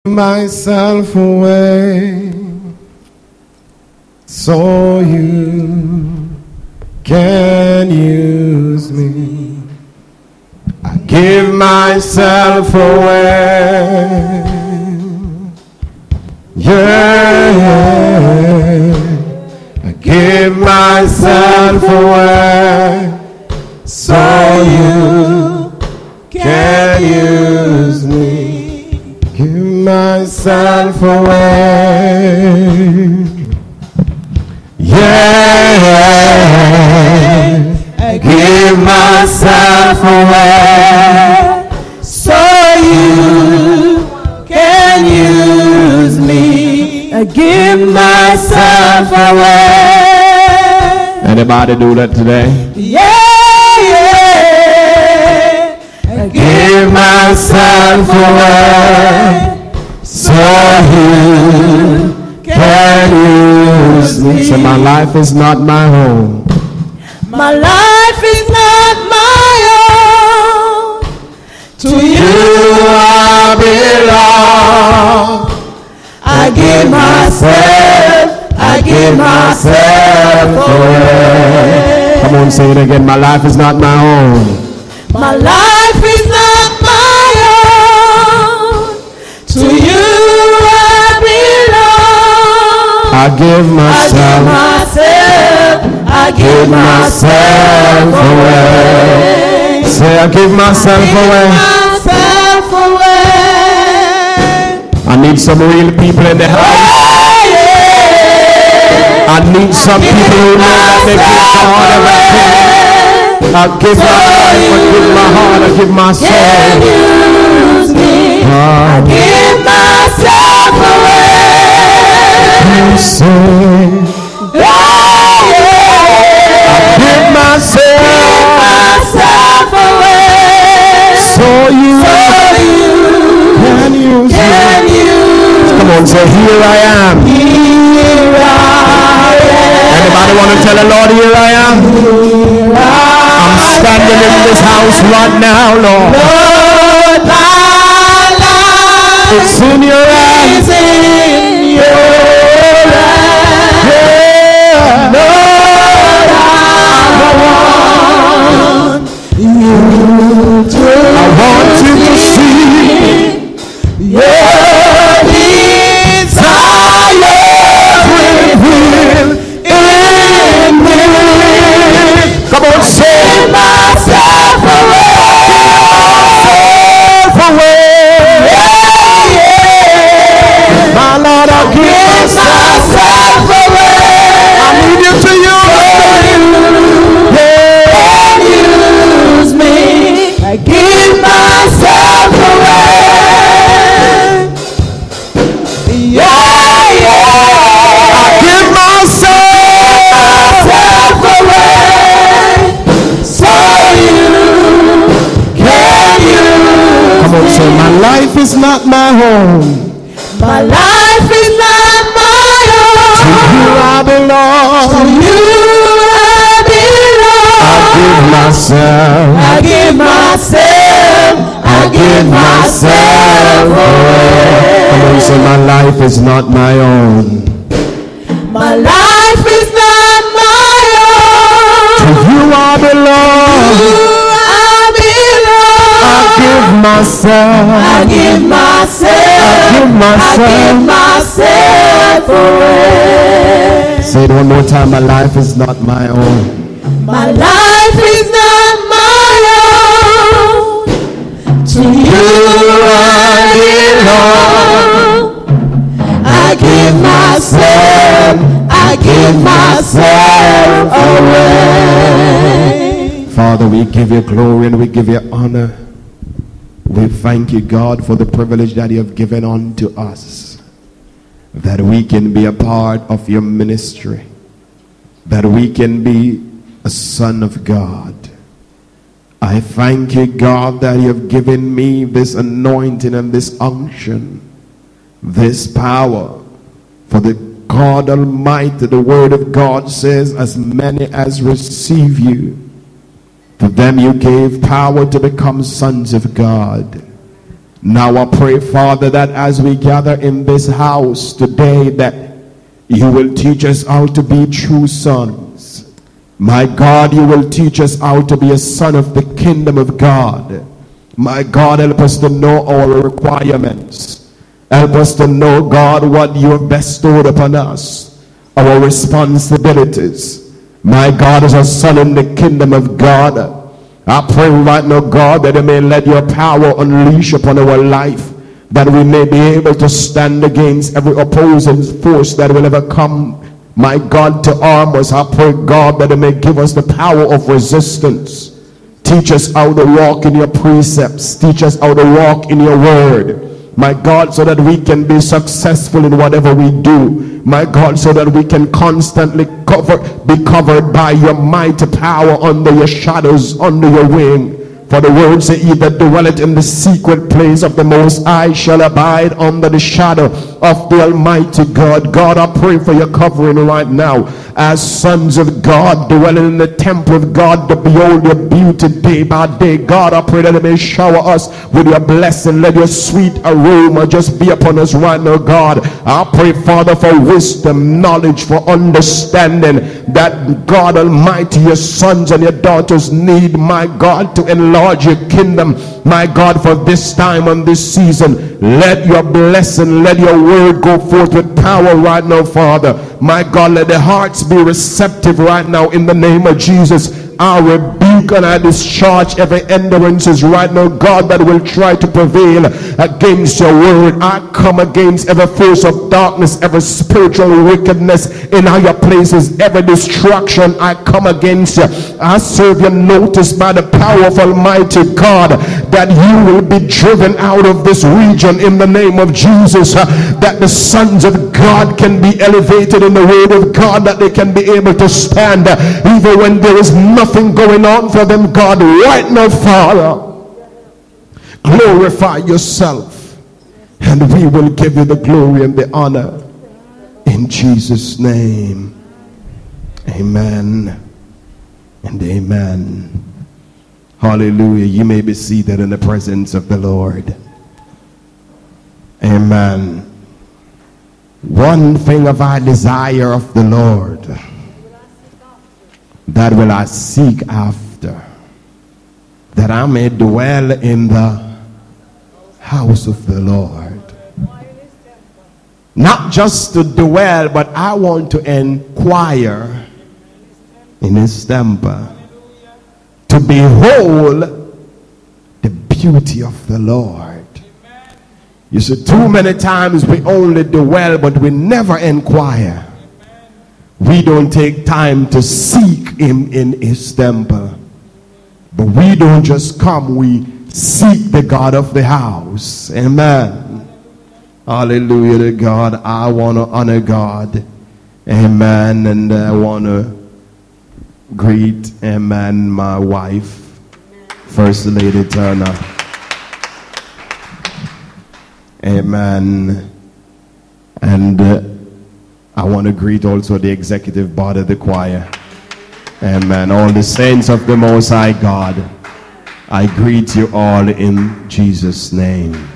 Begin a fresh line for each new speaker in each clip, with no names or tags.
myself away so you can use me. I give myself away. Yeah, I give myself away so you can use me. Give myself away. Yeah, I give myself away so you can use me. I give myself away. Anybody do that today? Yeah, yeah. I give myself away so you can use me. So my life is not my home. My life is not my own. To you I belong. I give myself away. Come on, say it again. My life is not my own. My life is not my own. To you I belong. I give myself away. Say, I give myself away. I need some real people in the house. I need some people who know that they give God everything. I give my life, I give my heart, I give my soul. I give myself away. You say, I give myself away so you can use me. Come on, say, here I am. Anybody want to tell the Lord, here I am? I'm standing in this house right now, Lord. It's in your hands. Yeah. Lord, I want you to see your desire revealed in me. Come on, say myself away. My Lord, I'll give myself away. I need you to use me. I give myself away. Yeah, yeah. I give myself away so you can use. Come on, say, my life is not my home. My life is not my own. To you I belong. To you I belong. I give myself away. Come on, say, my life is not my own. My life is not my own. To you I belong. I give myself away. Say it one more time. My life is not my own. My life is not my own. To you I belong. I give myself away. Father, we give you glory and we give you honor. We thank you, God, for the privilege that you have given unto us, that we can be a part of your ministry, that we can be a son of God. I thank you, God, that you have given me this anointing and this unction, this power. For the God Almighty, the word of God says, as many as receive you, to them you gave power to become sons of God. Now I pray, Father, that as we gather in this house today, that you will teach us how to be true sons. My God, you will teach us how to be a son of the kingdom of God. My God, help us to know our requirements. Help us to know, God, what you have bestowed upon us, our responsibilities. My God, as a son in the kingdom of God, I pray right now, God, that you may let your power unleash upon our life, that we may be able to stand against every opposing force that will ever come, my God, to harm us. I pray, God, that you may give us the power of resistance. Teach us how to walk in your precepts. Teach us how to walk in your word. My God, so that we can be successful in whatever we do. My God, so that we can constantly be covered by your mighty power, under your shadows, under your wing. For the word say, he that dwelleth in the secret place of the Most High shall abide under the shadow of the Almighty God. God, I pray for your covering right now, as sons of God dwelling in the temple of God to behold your beauty day by day. God, I pray that you may shower us with your blessing. Let your sweet aroma just be upon us right now, God. I pray, Father, for wisdom, knowledge, for understanding, that God Almighty, your sons and your daughters need, my God, to enlarge your kingdom, my God, for this time and this season. Let your blessing, let your word go forth with power right now, Father. My God, let the hearts be receptive right now in the name of Jesus. I rebuke and I discharge every hindrances right now, God, that will try to prevail against your word. I come against every force of darkness, every spiritual wickedness in higher places, every distraction. I come against you. I serve your notice by the power of Almighty God, that you will be driven out of this region in the name of Jesus, that the sons of God can be elevated in the word of God, that they can be able to stand even when there is nothing going on for them. God, right now, Father, glorify yourself, and we will give you the glory and the honor in Jesus' name. Amen and amen. Hallelujah. You may be seated in the presence of the Lord. Amen. One thing have I desire of the Lord, that will I seek after, that I may dwell in the house of the Lord. Not just to dwell, but I want to inquire in his temple, to behold the beauty of the Lord. You see, too many times we only dwell, but we never inquire. We don't take time to seek him in his temple. But we don't just come, we seek the God of the house. Amen. Hallelujah to God. I want to honor God. Amen. And I want to greet, amen, my wife, First Lady Turner. Amen. And I want to greet also the executive body of the choir. Amen. All the saints of the Most High God, I greet you all in Jesus' name.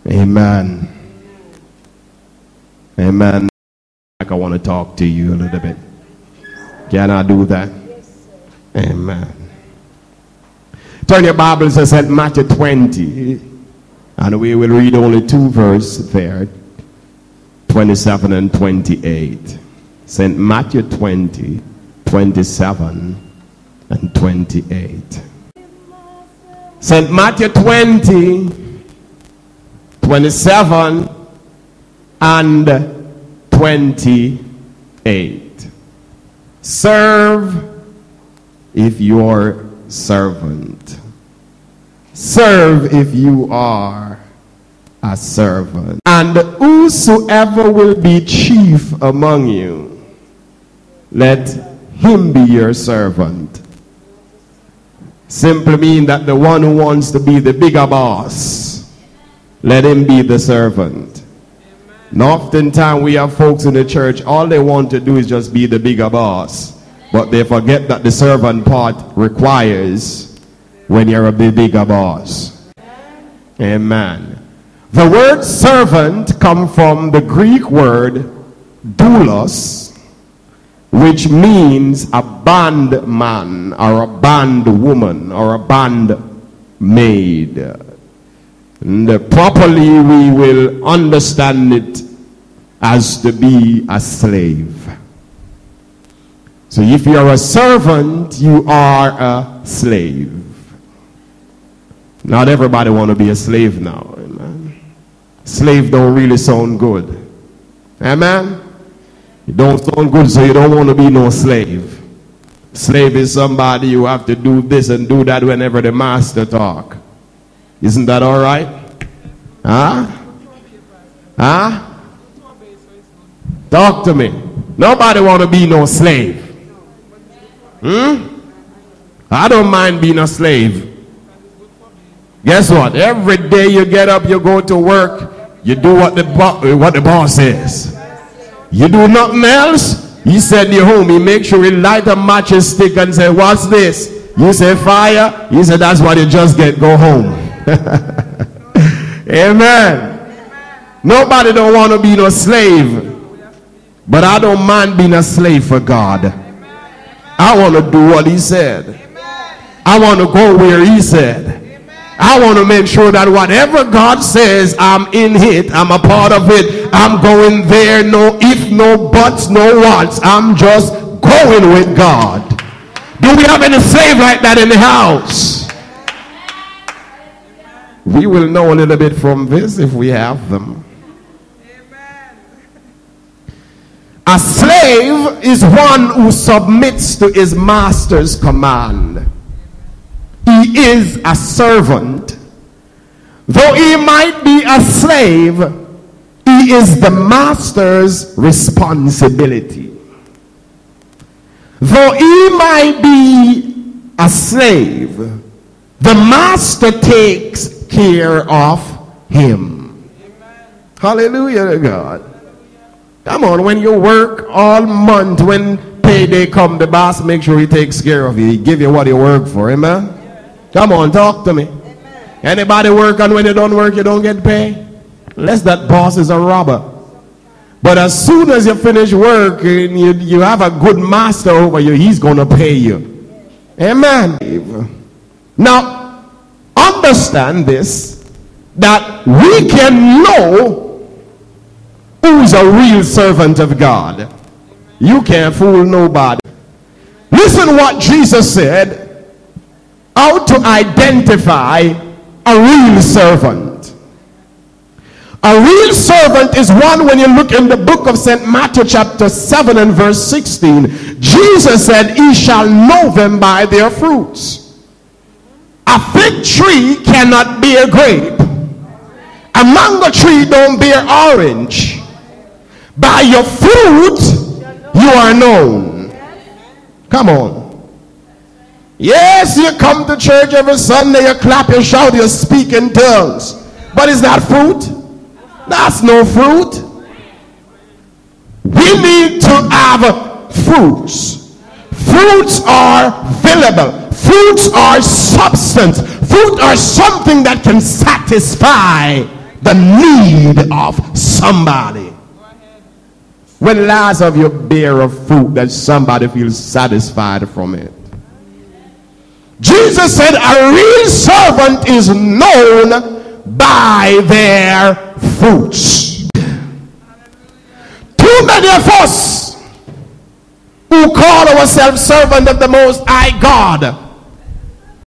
Amen. Amen. I want to talk to you a little bit. Can I do that? Amen. Turn your Bibles to St. Matthew 20. And we will read only two verses there, 27 and 28. St. Matthew 20, 27 and 28. St. Matthew 20, 27 and 28. Serve if you are servant. Serve if you are a servant. And whosoever will be chief among you, let him be your servant. Simply mean that the one who wants to be the bigger boss, let him be the servant. And oftentimes we have folks in the church, all they want to do is just be the bigger boss. But they forget that the servant part requires when you're a bigger boss. Amen. The word servant comes from the Greek word doulos, which means a bondman or a bondwoman or a bondmaid. And properly we will understand it as to be a slave. So if you're a servant, you are a slave. Not everybody want to be a slave now. Amen. Slave don't really sound good. Amen. It don't sound good, so you don't want to be no slave. Slave is somebody who have to do this and do that whenever the master talk. Isn't that all right? Huh? Huh? Talk to me. Nobody want to be no slave. I don't mind being a slave. Guess what? Every day you get up, you go to work, you do what the boss says. You do nothing else, he send you home. He make sure he light a matches stick and say, what's this? You say fire. He said, that's what you just get. Go home. Amen. Nobody don't want to be no slave. But I don't mind being a slave for God. I want to do what he said. I want to go where he said. I want to make sure that whatever God says, I'm in it. I'm a part of it. I'm going there. No if, no buts, no whats. I'm just going with God. Do we have any slave like that in the house? We will know a little bit from this if we have them. A slave is one who submits to his master's command. He is a servant. Though he might be a slave, he is the master's responsibility. Though he might be a slave, the master takes care of him. Hallelujah to God. Come on, when you work all month, when payday come, the boss make sure he takes care of you. He give you what you work for. Amen. Come on, talk to me. Amen. Anybody work, and when you don't work, you don't get paid? Unless that boss is a robber. But as soon as you finish work and you have a good master over you, he's going to pay you. Amen. Now, understand this, that we can know who's a real servant of God. You can't fool nobody. Listen what Jesus said. How to identify a real servant. A real servant is one, when you look in the book of St. Matthew chapter 7 and verse 16, Jesus said, "Ye shall know them by their fruits. A fig tree cannot bear grape. A mango tree don't bear orange. By your fruit you are known." Come on. Yes, you come to church every Sunday, you clap, you shout, you speak in tongues. But is that fruit? That's no fruit. We need to have fruits. Fruits are valuable. Fruits are substance. Fruit are something that can satisfy the need of somebody. When last have you bear a fruit that somebody feels satisfied from it? Jesus said a real servant is known by their fruits. Too many of us who call ourselves servant of the Most High God